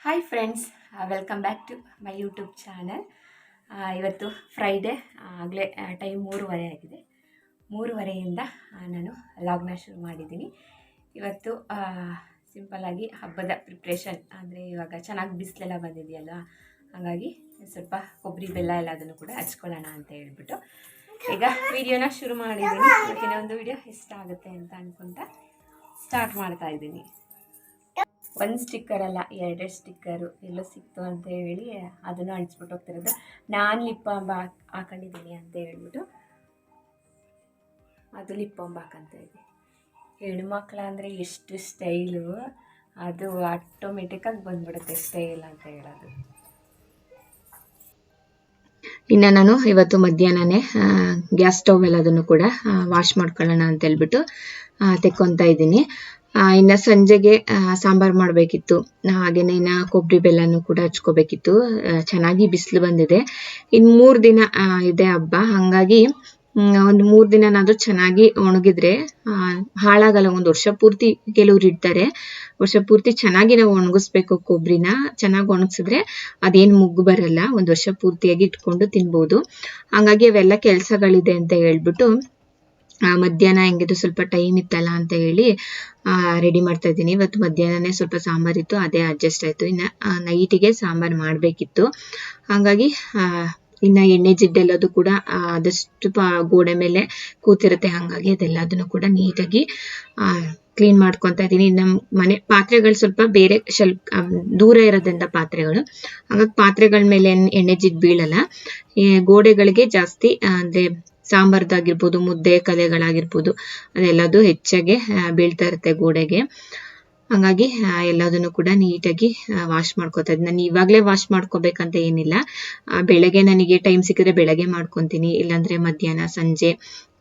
Hi friends, welcome back to my YouTube channel. ಇವತ್ತು Friday, ಆಗಲೇ time 3:30 ಆಗಿದೆ. 3:30ಯಿಂದ ನಾನು ಲಾಗ್ನ ಶುರು ಮಾಡಿದ್ದೀನಿ. ಇವತ್ತು ಸಿಂಪಲ್ಲಾಗಿ ಹಬ್ಬದ ಪ್ರಿಪ್ರೇಷನ್, ಅಂದರೆ ಇವಾಗ ಚೆನ್ನಾಗಿ ಬಿಸಿಲೆಲ್ಲ ಬಂದಿದೆಯಲ್ಲ, ಹಾಗಾಗಿ ಸ್ವಲ್ಪ ಕೊಬ್ಬರಿ ಬೆಲ್ಲ ಎಲ್ಲದನ್ನು ಕೂಡ ಹಚ್ಕೊಳ್ಳೋಣ ಅಂತ ಹೇಳ್ಬಿಟ್ಟು ಈಗ ವಿಡಿಯೋನ ಶುರು ಮಾಡಿದ್ದೀನಿ. ಇವತ್ತಿನ ಒಂದು ವಿಡಿಯೋ ಇಷ್ಟ ಆಗುತ್ತೆ ಅಂತ ಅಂದ್ಕೊಂತ ಸ್ಟಾರ್ಟ್ ಮಾಡ್ತಾ ಇದ್ದೀನಿ. ಒಂದು ಸ್ಟಿಕ್ಕರ್ ಅಲ್ಲ, ಎರಡೆರಡು ಸ್ಟಿಕ್ಕರು ಎಲ್ಲೋ ಸಿಕ್ತು ಅಂತ ಹೇಳಿ ಅದನ್ನು ಅಂಟಿಸ್ಬಿಟ್ಟು ಹೋಗ್ತಿರೋದು. ನಾನು ಲಿಪ್ ಬಾಂಬ್ ಹಾಕೊಂಡಿದ್ದೀನಿ ಅಂತ ಹೇಳ್ಬಿಟ್ಟು ಅದು ಲಿಪ್ ಬಾಂಬ್ ಹಾಕಂತ ಇದೆ. ಹೆಣ್ಮಕ್ಳ ಅಂದರೆ ಎಷ್ಟು ಸ್ಟೈಲು, ಅದು ಆಟೋಮೆಟಿಕ್ಕಾಗಿ ಬಂದ್ಬಿಡುತ್ತೆ ಸ್ಟೈಲ್ ಅಂತ ಹೇಳೋದು. ಇನ್ನು ನಾನು ಇವತ್ತು ಮಧ್ಯಾಹ್ನನೇ ಗ್ಯಾಸ್ ಸ್ಟವ್ ಎಲ್ಲದನ್ನು ಕೂಡ ವಾಶ್ ಮಾಡ್ಕೊಳ್ಳೋಣ ಅಂತ ಹೇಳ್ಬಿಟ್ಟು ತೆಕ್ಕೊತಾ ಇದ್ದೀನಿ. ಇನ್ನು ಸಂಜೆಗೆ ಸಾಂಬಾರು ಮಾಡಬೇಕಿತ್ತು, ಹಾಗೆಯೇ ಇನ್ನು ಕೊಬ್ಬರಿ ಬೆಲ್ಲನೂ ಕೂಡ ಹಚ್ಕೋಬೇಕಿತ್ತು. ಚೆನ್ನಾಗಿ ಬಿಸಿಲು ಬಂದಿದೆ. ಇನ್ನು 3 ದಿನ ಇದೆ ಹಬ್ಬ, ಹಾಗಾಗಿ ಒಂದು 3 ದಿನನಾದರೂ ಚೆನ್ನಾಗಿ ಒಣಗಿದ್ರೆ ಹಾಳಾಗಲ್ಲ. ಒಂದು ವರ್ಷ ಪೂರ್ತಿ ಕೆಲವ್ರು ಇಡ್ತಾರೆ, ವರ್ಷ ಪೂರ್ತಿ ಚೆನ್ನಾಗಿ ನಾವು ಒಣಗಿಸ್ಬೇಕು. ಕೊಬ್ಬರಿನ ಚೆನ್ನಾಗಿ ಒಣಗಿಸಿದ್ರೆ ಅದೇನು ಮುಗ್ಗು ಬರಲ್ಲ, ಒಂದು ವರ್ಷ ಪೂರ್ತಿಯಾಗಿ ಇಟ್ಕೊಂಡು ತಿನ್ಬೋದು. ಹಾಗಾಗಿ ಅವೆಲ್ಲ ಕೆಲಸಗಳಿದೆ ಅಂತ ಹೇಳ್ಬಿಟ್ಟು ಮಧ್ಯಾಹ್ನ ಹೆಂಗಿದ್ರು ಸ್ವಲ್ಪ ಟೈಮ್ ಇತ್ತಲ್ಲ ಅಂತ ಹೇಳಿ ರೆಡಿ ಮಾಡ್ತಾ ಇದ್ದೀನಿ. ಇವತ್ತು ಮಧ್ಯಾಹ್ನನೇ ಸ್ವಲ್ಪ ಸಾಂಬಾರಿತ್ತು, ಅದೇ ಅಡ್ಜಸ್ಟ್ ಆಯಿತು. ಇನ್ನು ನೈಟಿಗೆ ಸಾಂಬಾರು ಮಾಡಬೇಕಿತ್ತು, ಹಾಗಾಗಿ ಇನ್ನು ಎಣ್ಣೆ ಜಿಡ್ಡೆಲ್ಲದು ಕೂಡ ಆದಷ್ಟು ಗೋಡೆ ಮೇಲೆ ಕೂತಿರುತ್ತೆ, ಹಾಗಾಗಿ ಅದೆಲ್ಲದನ್ನು ಕೂಡ ನೀಟಾಗಿ ಕ್ಲೀನ್ ಮಾಡ್ಕೊತಾ ಇದ್ದೀನಿ. ನಮ್ಮ ಮನೆ ಪಾತ್ರೆಗಳು ಸ್ವಲ್ಪ ಬೇರೆ ದೂರ ಇರೋದ್ರಿಂದ ಪಾತ್ರೆಗಳು, ಹಾಗಾಗಿ ಪಾತ್ರೆಗಳ ಮೇಲೆ ಎಣ್ಣೆ ಜಿಡ್ಡು ಬೀಳಲ್ಲ. ಗೋಡೆಗಳಿಗೆ ಜಾಸ್ತಿ ಅಂದರೆ ಸಾಂಬಾರ್ದಾಗಿರ್ಬೋದು, ಮುದ್ದೆ ಕಲೆಗಳಾಗಿರ್ಬೋದು, ಅದೆಲ್ಲದು ಹೆಚ್ಚಾಗಿ ಬೀಳ್ತಾ ಇರುತ್ತೆ ಗೋಡೆಗೆ. ಹಾಗಾಗಿ ಎಲ್ಲದನ್ನು ಕೂಡ ನೀಟಾಗಿ ವಾಶ್ ಮಾಡ್ಕೊತಾ ಇದ್ದೀನಿ. ನಾನು ಇವಾಗಲೇ ವಾಶ್ ಮಾಡ್ಕೋಬೇಕಂತ ಏನಿಲ್ಲ, ಬೆಳಗ್ಗೆ ನನಗೆ ಟೈಮ್ ಸಿಕ್ಕಿದ್ರೆ ಬೆಳಗ್ಗೆ ಮಾಡ್ಕೊತೀನಿ, ಇಲ್ಲಾಂದರೆ ಮಧ್ಯಾಹ್ನ ಸಂಜೆ.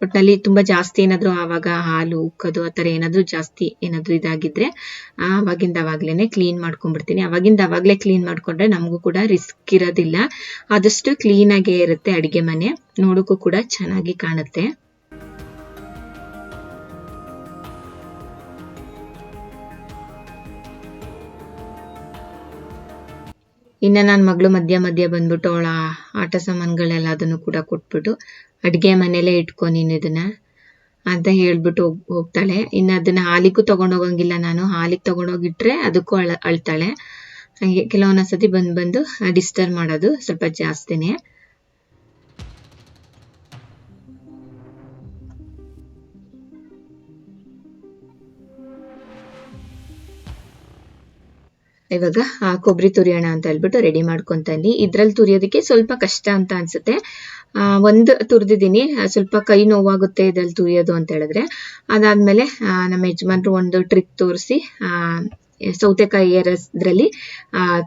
ಒಟ್ಟಿನಲ್ಲಿ ತುಂಬ ಜಾಸ್ತಿ ಏನಾದರೂ ಆವಾಗ ಹಾಲು ಉಕ್ಕೋದು ಆ ಥರ ಏನಾದರೂ ಜಾಸ್ತಿ ಏನಾದರೂ ಇದಾಗಿದ್ದರೆ ಅವಾಗಲೇ ಕ್ಲೀನ್ ಮಾಡ್ಕೊಂಡ್ಬಿಡ್ತೀನಿ. ಅವಾಗಲೇ ಕ್ಲೀನ್ ಮಾಡಿಕೊಂಡ್ರೆ ನಮಗೂ ಕೂಡ ರಿಸ್ಕ್ ಇರೋದಿಲ್ಲ, ಆದಷ್ಟು ಕ್ಲೀನಾಗೇ ಇರುತ್ತೆ ಅಡುಗೆ ಮನೆ, ನೋಡೋಕ್ಕೂ ಕೂಡ ಚೆನ್ನಾಗಿ ಕಾಣುತ್ತೆ. ಇನ್ನು ನನ್ನ ಮಗಳು ಮಧ್ಯ ಬಂದ್ಬಿಟ್ಟು ಅವಳ ಆಟ ಸಾಮಾನುಗಳೆಲ್ಲ ಅದನ್ನು ಕೂಡ ಕೊಟ್ಬಿಟ್ಟು ಅಡುಗೆ ಮನೆಯಲ್ಲೇ ಇಟ್ಕೊ ನೀನು ಇದನ್ನ ಅಂತ ಹೇಳ್ಬಿಟ್ಟು ಹೋಗ್ತಾಳೆ. ಇನ್ನು ಅದನ್ನ ಹಾಲಿಗೂ ತಗೊಂಡೋಗಂಗಿಲ್ಲ ನಾನು, ಹಾಲಿಗೆ ತಗೊಂಡೋಗಿಟ್ರೆ ಅದಕ್ಕೂ ಅಳ್ತಾಳೆ. ಹಾಗೆ ಕೆಲವೊಂದೊಂದ್ಸತಿ ಬಂದು ಡಿಸ್ಟರ್ಬ್ ಮಾಡೋದು ಸ್ವಲ್ಪ ಜಾಸ್ತಿನೇ. ಇವಾಗ ಕೊಬ್ಬರಿ ತುರಿಯೋಣ ಅಂತ ಹೇಳ್ಬಿಟ್ಟು ರೆಡಿ ಮಾಡ್ಕೊಂತೀನಿ. ಇದ್ರಲ್ಲಿ ತುರಿಯೋದಕ್ಕೆ ಸ್ವಲ್ಪ ಕಷ್ಟ ಅಂತ ಅನ್ಸುತ್ತೆ. ಒಂದು ತುರಿದಿದ್ದೀನಿ, ಸ್ವಲ್ಪ ಕೈ ನೋವಾಗುತ್ತೆ ಇದ್ರಲ್ಲಿ ತುರಿಯೋದು ಅಂತ ಹೇಳಿದ್ರೆ. ಅದಾದ್ಮೇಲೆ ನಮ್ಮ ಯಜಮಾನ್ರು ಒಂದು ಟ್ರಿಕ್ ತೋರಿಸಿ ಸೌತೆಕಾಯಿ ಎರೋದ್ರಲ್ಲಿ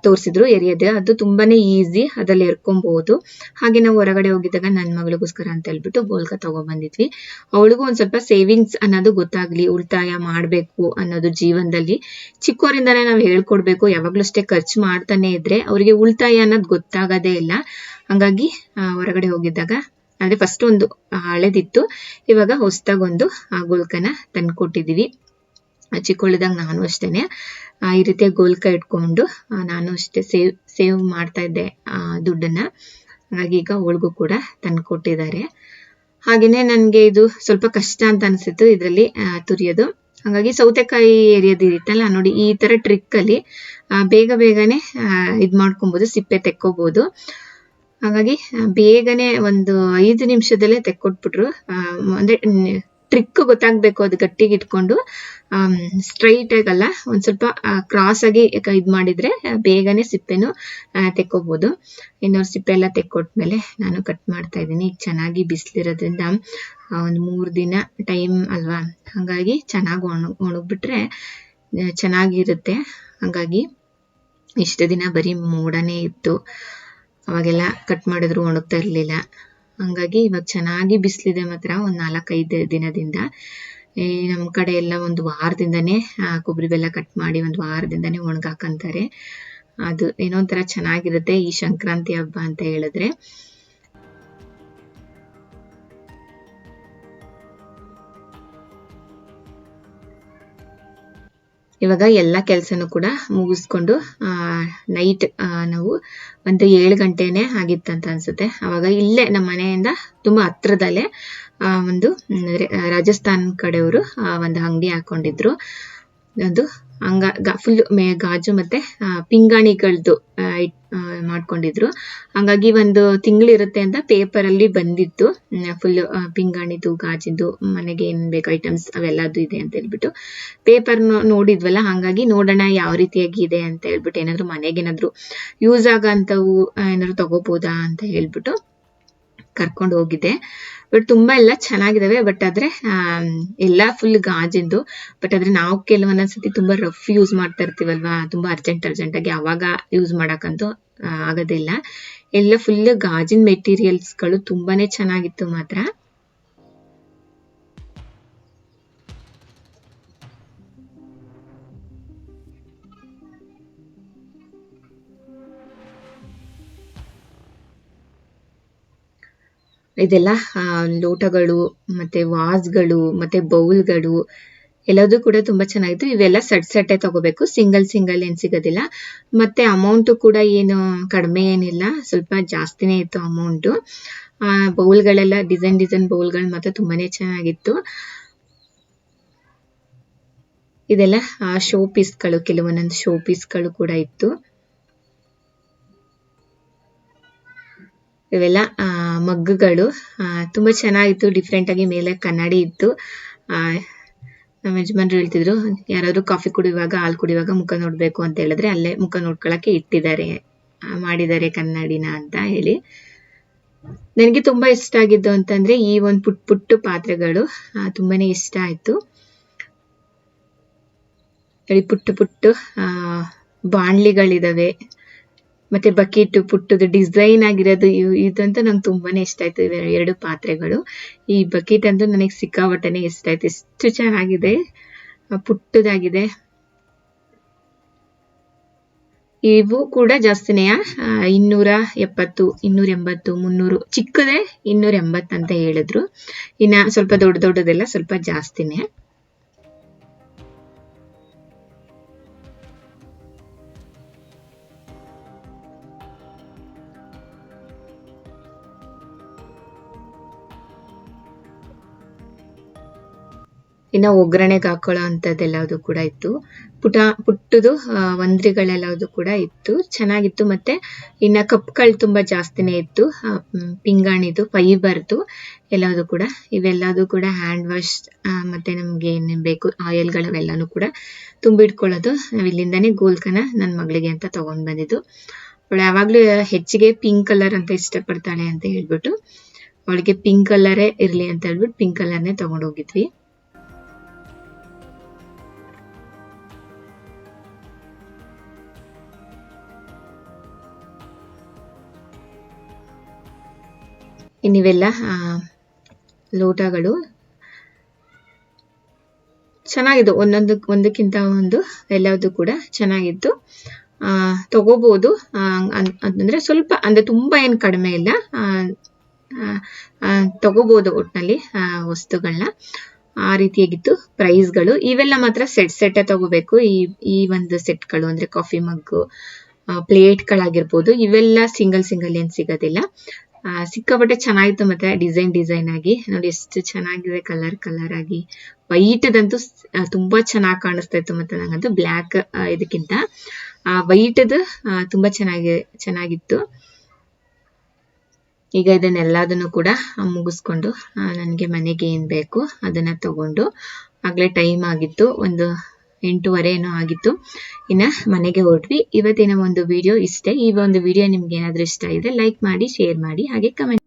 ತೋರಿಸಿದ್ರು ಎರಿಯೋದು. ಅದು ತುಂಬಾನೇ ಈಸಿ, ಅದ್ರಲ್ಲಿ ಎರ್ಕೊಬಹುದು. ಹಾಗೆ ನಾವು ಹೊರಗಡೆ ಹೋಗಿದ್ದಾಗ ನನ್ನ ಮಗಳಿಗೋಸ್ಕರ ಅಂತ ಹೇಳ್ಬಿಟ್ಟು ಗೋಲ್ಕ ತಗೊಬಂದಿದ್ವಿ. ಅವಳಿಗೂ ಒಂದ್ ಸ್ವಲ್ಪ ಸೇವಿಂಗ್ಸ್ ಅನ್ನೋದು ಗೊತ್ತಾಗ್ಲಿ, ಉಳಿತಾಯ ಮಾಡ್ಬೇಕು ಅನ್ನೋದು ಜೀವನದಲ್ಲಿ ಚಿಕ್ಕವರಿಂದಾನೇ ನಾವು ಹೇಳ್ಕೊಡ್ಬೇಕು. ಯಾವಾಗ್ಲೂ ಅಷ್ಟೇ ಖರ್ಚು ಮಾಡ್ತಾನೆ ಇದ್ರೆ ಅವರಿಗೆ ಉಳಿತಾಯ ಅನ್ನೋದು ಗೊತ್ತಾಗದೇ ಇಲ್ಲ. ಹಂಗಾಗಿ ಹೊರಗಡೆ ಹೋಗಿದ್ದಾಗ ಅಂದ್ರೆ ಫಸ್ಟ್ ಒಂದು ಹಳೆದಿತ್ತು, ಇವಾಗ ಹೊಸದಾಗೊಂದು ಗೋಲ್ಕನ ತಂದ್ಕೊಟ್ಟಿದೀವಿ. ಚಿಕ್ಕವಳಿದಾಗ ನಾನು ಅಷ್ಟೇನೆ ಈ ರೀತಿಯ ಗೋಲ್ಕ ಇಟ್ಕೊಂಡು ನಾನು ಅಷ್ಟೇ ಸೇವ್ ಮಾಡ್ತಾ ಇದ್ದೆ ದುಡ್ಡನ್ನ. ಹಾಗಾಗಿ ಈಗ ಅವಳಿಗೂ ಕೂಡ ತಂದ್ಕೊಟ್ಟಿದ್ದಾರೆ. ಹಾಗೇನೆ ನನ್ಗೆ ಇದು ಸ್ವಲ್ಪ ಕಷ್ಟ ಅಂತ ಅನ್ಸಿತ್ತು ಇದರಲ್ಲಿ ತುರಿಯೋದು. ಹಾಗಾಗಿ ಸೌತೆಕಾಯಿ ಎರಿಯೋದು ಇರುತ್ತಲ್ಲ ನೋಡಿ, ಈ ತರ ಟ್ರಿಕ್ ಅಲ್ಲಿ ಬೇಗನೆ ಇದ್ ಮಾಡ್ಕೊಬಹುದು, ಸಿಪ್ಪೆ ತೆಕ್ಕೋಬಹುದು. ಹಾಗಾಗಿ ಬೇಗನೆ ಒಂದು 5 ನಿಮಿಷದಲ್ಲೇ ತೆಕ್ಕೊಟ್ಬಿಟ್ರು. ಅಂದ್ರೆ ಟ್ರಿಕ್ ಗೊತ್ತಾಗ್ಬೇಕು, ಅದು ಗಟ್ಟಿಗೆ ಇಟ್ಕೊಂಡು ಸ್ಟ್ರೈಟ್ ಆಗಲ್ಲ, ಒಂದ್ ಸ್ವಲ್ಪ ಕ್ರಾಸ್ ಆಗಿ ಇದ್ ಮಾಡಿದ್ರೆ ಬೇಗನೆ ಸಿಪ್ಪೆನು ತೆಕ್ಕೋಬಹುದು. ಇನ್ನೊಂದು ಸಿಪ್ಪೆ ಎಲ್ಲ ತೆಕ್ಕೊಟ್ಮೇಲೆ ನಾನು ಕಟ್ ಮಾಡ್ತಾ ಇದ್ದೀನಿ. ಈಗ ಚೆನ್ನಾಗಿ ಬಿಸಿಲಿರೋದ್ರಿಂದ ಒಂದು 3 ದಿನ ಟೈಮ್ ಅಲ್ವಾ, ಹಾಗಾಗಿ ಚೆನ್ನಾಗಿ ಒಣಗ್ಬಿಟ್ರೆ ಚೆನ್ನಾಗಿರುತ್ತೆ. ಹಾಗಾಗಿ ಇಷ್ಟು ದಿನ ಬರೀ ಮೋಡನೇ ಇತ್ತು, ಅವಾಗೆಲ್ಲ ಕಟ್ ಮಾಡಿದ್ರು ಒಣಗ್ತಾ ಇರ್ಲಿಲ್ಲ. ಹಂಗಾಗಿ ಇವಾಗ ಚೆನ್ನಾಗಿ ಬಿಸಿಲಿದೆ ಮಾತ್ರ. ಒಂದ್ 4-5 ದಿನದಿಂದ ನಮ್ ಕಡೆ ಎಲ್ಲ ಒಂದು ವಾರದಿಂದಾನೇ ಕೊಬ್ಬರಿ ಬೆಲ್ಲ ಕಟ್ ಮಾಡಿ ಒಂದು ವಾರದಿಂದಾನೇ ಒಣಗಾಕಂತಾರೆ. ಅದು ಏನೋ ಒಂಥರ ಚೆನ್ನಾಗಿರುತ್ತೆ ಈ ಸಂಕ್ರಾಂತಿ ಹಬ್ಬ ಅಂತ ಹೇಳಿದ್ರೆ. ಇವಾಗ ಎಲ್ಲ ಕೆಲಸನೂ ಕೂಡ ಮುಗಿಸ್ಕೊಂಡು ನೈಟ್ ನಾವು ಒಂದು 7 ಗಂಟೆನೇ ಆಗಿತ್ತಂತ ಅನ್ಸುತ್ತೆ. ಅವಾಗ ಇಲ್ಲೇ ನಮ್ಮ ಮನೆಯಿಂದ ತುಂಬಾ ಹತ್ರದಲ್ಲೇ ಒಂದು ರಾಜಸ್ಥಾನ್ ಕಡೆಯವರು ಒಂದು ಅಂಗಡಿ ಹಾಕೊಂಡಿದ್ರು. ಅದು ಫುಲ್ ಗಾಜು ಮತ್ತೆ ಪಿಂಗಾಣಿಗಳದ್ದು ಮಾಡ್ಕೊಂಡಿದ್ರು. ಹಂಗಾಗಿ ಒಂದು ತಿಂಗಳಿರುತ್ತೆ ಅಂತ ಪೇಪರ್ ಅಲ್ಲಿ ಬಂದಿತ್ತು, ಫುಲ್ ಪಿಂಗಾಣಿದು ಗಾಜಿದ್ದು ಮನೆಗೆ ಏನ್ ಬೇಕು ಐಟಮ್ಸ್ ಅವೆಲ್ಲದು ಇದೆ ಅಂತ ಹೇಳ್ಬಿಟ್ಟು ಪೇಪರ್ ನೋಡಿದ್ವಲ್ಲ. ಹಂಗಾಗಿ ನೋಡೋಣ ಯಾವ ರೀತಿಯಾಗಿ ಇದೆ ಅಂತ ಹೇಳ್ಬಿಟ್ಟು, ಏನಾದ್ರು ಮನೆಗೆ ಏನಾದ್ರು ಯೂಸ್ ಆಗಂತವು ಏನಾದ್ರು ತಗೋಬೋದಾ ಅಂತ ಹೇಳ್ಬಿಟ್ಟು ಕರ್ಕೊಂಡು ಹೋಗಿದ್ದೆ. ಬಟ್ ತುಂಬಾ ಎಲ್ಲ ಚೆನ್ನಾಗಿದಾವೆ. ಬಟ್ ಆದ್ರೆ ಎಲ್ಲ ಫುಲ್ ಗಾಜಿಂದು. ಬಟ್ ಆದ್ರೆ ನಾವು ಕೆಲವೊಂದ್ಸತಿ ತುಂಬಾ ರಫ್ ಯೂಸ್ ಮಾಡ್ತಾ ಇರ್ತೀವಲ್ವಾ, ತುಂಬಾ ಅರ್ಜೆಂಟ್ ಆಗಿ ಅವಾಗ ಯೂಸ್ ಮಾಡಕ್ಕಂತೂ ಆಗೋದಿಲ್ಲ. ಎಲ್ಲ ಫುಲ್ ಗಾಜಿನ ಮೆಟೀರಿಯಲ್ಸ್ ಗಳು ತುಂಬಾನೇ ಚೆನ್ನಾಗಿತ್ತು ಮಾತ್ರ. ಇದೆಲ್ಲ ಲೋಟಗಳು ಮತ್ತೆ ವಾಸ್ಗಳು ಮತ್ತೆ ಬೌಲ್ಗಳು ಎಲ್ಲದೂ ಕೂಡ ತುಂಬಾ ಚೆನ್ನಾಗಿತ್ತು. ಇವೆಲ್ಲ ಸೆಟ್ಟೆ ತಗೋಬೇಕು, ಸಿಂಗಲ್ ಏನ್ ಸಿಗೋದಿಲ್ಲ. ಮತ್ತೆ ಅಮೌಂಟ್ ಕೂಡ ಏನು ಕಡಿಮೆ ಏನಿಲ್ಲ, ಸ್ವಲ್ಪ ಜಾಸ್ತಿನೇ ಇತ್ತು ಅಮೌಂಟ್. ಬೌಲ್ಗಳೆಲ್ಲ ಡಿಸೈನ್ ಬೌಲ್ಗಳು ಮಾತ್ರ ತುಂಬಾನೇ ಚೆನ್ನಾಗಿತ್ತು. ಇದೆಲ್ಲ ಶೋ ಪೀಸ್ಗಳು, ಕೆಲವೊಂದೊಂದು ಶೋ ಪೀಸ್ಗಳು ಕೂಡ ಇತ್ತು. ಇವೆಲ್ಲ ಮಗ್ಗುಗಳು ತುಂಬಾ ಚೆನ್ನಾಗಿತ್ತು, ಡಿಫ್ರೆಂಟ್ ಆಗಿ ಮೇಲೆ ಕನ್ನಡಿ ಇತ್ತು. ನಮ್ಮ ಯಜಮಾನ್ರು ಹೇಳ್ತಿದ್ರು, ಯಾರಾದ್ರೂ ಕಾಫಿ ಕುಡಿಯುವಾಗ ಹಾಲು ಕುಡಿಯುವಾಗ ಮುಖ ನೋಡ್ಬೇಕು ಅಂತ ಹೇಳಿದ್ರೆ ಅಲ್ಲೇ ಮುಖ ನೋಡ್ಕೊಳಕ್ಕೆ ಇಟ್ಟಿದ್ದಾರೆ, ಮಾಡಿದ್ದಾರೆ ಕನ್ನಡಿನ ಅಂತ ಹೇಳಿ. ನನಗೆ ತುಂಬಾ ಇಷ್ಟ ಆಗಿದ್ದು ಅಂತಂದ್ರೆ ಈ ಒಂದು ಪುಟ್ಟ ಪಾತ್ರೆಗಳು ತುಂಬಾನೇ ಇಷ್ಟ ಆಯ್ತು. ಪುಟ್ಟ ಬಾಣ್ಲಿಗಳಿದಾವೆ, ಮತ್ತೆ ಬಕೆಟ್ ಪುಟ್ಟದು ಡಿಸೈನ್ ಆಗಿರೋದು. ಇದಂತೂ ನಂಗೆ ತುಂಬಾನೇ ಇಷ್ಟ ಆಯ್ತು, ಎರಡು ಪಾತ್ರೆಗಳು. ಈ ಬಕೆಟ್ ಅಂತೂ ನನಗೆ ಸಿಕ್ಕಾಪಟ್ಟೆನೆ ಇಷ್ಟ ಆಯ್ತು, ಎಷ್ಟು ಚೆನ್ನಾಗಿದೆ, ಪುಟ್ಟದಾಗಿದೆ. ಇವು ಕೂಡ ಜಾಸ್ತಿನೇ, 270, 280, 300. ಚಿಕ್ಕದೇ 280 ಅಂತ ಹೇಳಿದ್ರು. ಇನ್ನ ಸ್ವಲ್ಪ ದೊಡ್ಡದೆಲ್ಲ ಸ್ವಲ್ಪ ಜಾಸ್ತಿನೇ. ಇನ್ನ ಒಗ್ಗರಣೆಗೆ ಹಾಕೊಳ್ಳೋ ಅಂತದ್ದೆಲ್ಲದು ಕೂಡ ಇತ್ತು. ಪುಟ್ಟದು ವಂದ್ರಿಗಳೆಲ್ಲದು ಕೂಡ ಇತ್ತು, ಚೆನ್ನಾಗಿತ್ತು. ಮತ್ತೆ ಇನ್ನ ಕಪ್ಗಳು ತುಂಬಾ ಜಾಸ್ತಿನೇ ಇತ್ತು, ಪಿಂಗಾಣಿದು ಫೈಬರ್ದು ಎಲ್ಲದು ಕೂಡ. ಇವೆಲ್ಲದು ಕೂಡ ಹ್ಯಾಂಡ್ ವಾಶ್ ಮತ್ತೆ ನಮ್ಗೆ ಏನೇನ್ ಬೇಕು ಆಯಿಲ್ಗಳವೆಲ್ಲಾನು ಕೂಡ ತುಂಬಿಟ್ಕೊಳ್ಳೋದು. ನಾವ್ ಇಲ್ಲಿಂದಾನೇ ಗೋಲ್ಕನ ನನ್ನ ಮಗಳಿಗೆ ಅಂತ ತಗೊಂಡ್ ಬಂದಿದ್ದು. ಅವಳು ಯಾವಾಗ್ಲೂ ಹೆಚ್ಚಿಗೆ ಪಿಂಕ್ ಕಲರ್ ಅಂತ ಇಷ್ಟಪಡ್ತಾಳೆ ಅಂತ ಹೇಳ್ಬಿಟ್ಟು ಅವಳಿಗೆ ಪಿಂಕ್ ಕಲರೇ ಇರ್ಲಿ ಅಂತ ಹೇಳ್ಬಿಟ್ಟು ಪಿಂಕ್ ಕಲರ್ನೇ ತಗೊಂಡ್ ಹೋಗಿದ್ವಿ. ಇನ್ನಿವೆಲ್ಲ ಲೋಟಗಳು ಚೆನ್ನಾಗಿದ್ದು, ಒಂದಕ್ಕಿಂತ ಒಂದು ಎಲ್ಲದು ಕೂಡ ಚೆನ್ನಾಗಿತ್ತು. ತಗೋಬಹುದು ಅಂದ್ರೆ ಸ್ವಲ್ಪ, ಅಂದ್ರೆ ತುಂಬಾ ಏನ್ ಕಡಿಮೆ ಇಲ್ಲ, ತಗೋಬಹುದು ಒಟ್ನಲ್ಲಿ ವಸ್ತುಗಳನ್ನ. ಆ ರೀತಿಯಾಗಿತ್ತು ಪ್ರೈಸ್ಗಳು. ಇವೆಲ್ಲ ಮಾತ್ರ ಸೆಟ್ ತಗೋಬೇಕು. ಈ ಒಂದು ಸೆಟ್ಗಳು ಅಂದ್ರೆ ಕಾಫಿ ಮಗ್ಗು, ಪ್ಲೇಟ್ಗಳಾಗಿರ್ಬೋದು, ಇವೆಲ್ಲ ಸಿಂಗಲ್ ಏನ್ ಸಿಗೋದಿಲ್ಲ. ಸಿಕ್ಕಾಪಟ್ಟೆ ಚೆನ್ನಾಗಿತ್ತು. ಮತ್ತೆ ಡಿಸೈನ್ ಆಗಿ ನೋಡಿ ಎಷ್ಟು ಚೆನ್ನಾಗಿದೆ, ಕಲರ್ ಆಗಿ. ವೈಟ್ದಂತೂ ತುಂಬಾ ಚೆನ್ನಾಗಿ ಕಾಣಿಸ್ತಾ ಇತ್ತು. ಮತ್ತೆ ನಂಗಂತೂ ಬ್ಲ್ಯಾಕ್ ಇದಕ್ಕಿಂತ ವೈಟ್ದು ತುಂಬಾ ಚೆನ್ನಾಗಿತ್ತು. ಈಗ ಇದನ್ನೆಲ್ಲದನ್ನು ಕೂಡ ಮುಗಿಸ್ಕೊಂಡು ನನಗೆ ಮನೆಗೆ ಏನ್ ಬೇಕು ಅದನ್ನ ತಗೊಂಡು, ಆಗ್ಲೇ ಟೈಮ್ ಆಗಿತ್ತು, ಒಂದು 8:15 ಏನೋ ಆಗಿತ್ತು. ಇನ್ನ ಮನೆಗೆ ಹೊರಟ್ವಿ. ಇವತ್ತಿನ ಒಂದು ವಿಡಿಯೋ ಇಷ್ಟೇ. ಈ ಒಂದು ವಿಡಿಯೋ ನಿಮ್ಗೆ ಏನಾದ್ರೂ ಇಷ್ಟ ಇದೆ ಲೈಕ್ ಮಾಡಿ, ಶೇರ್ ಮಾಡಿ, ಹಾಗೆ ಕಮೆಂಟ್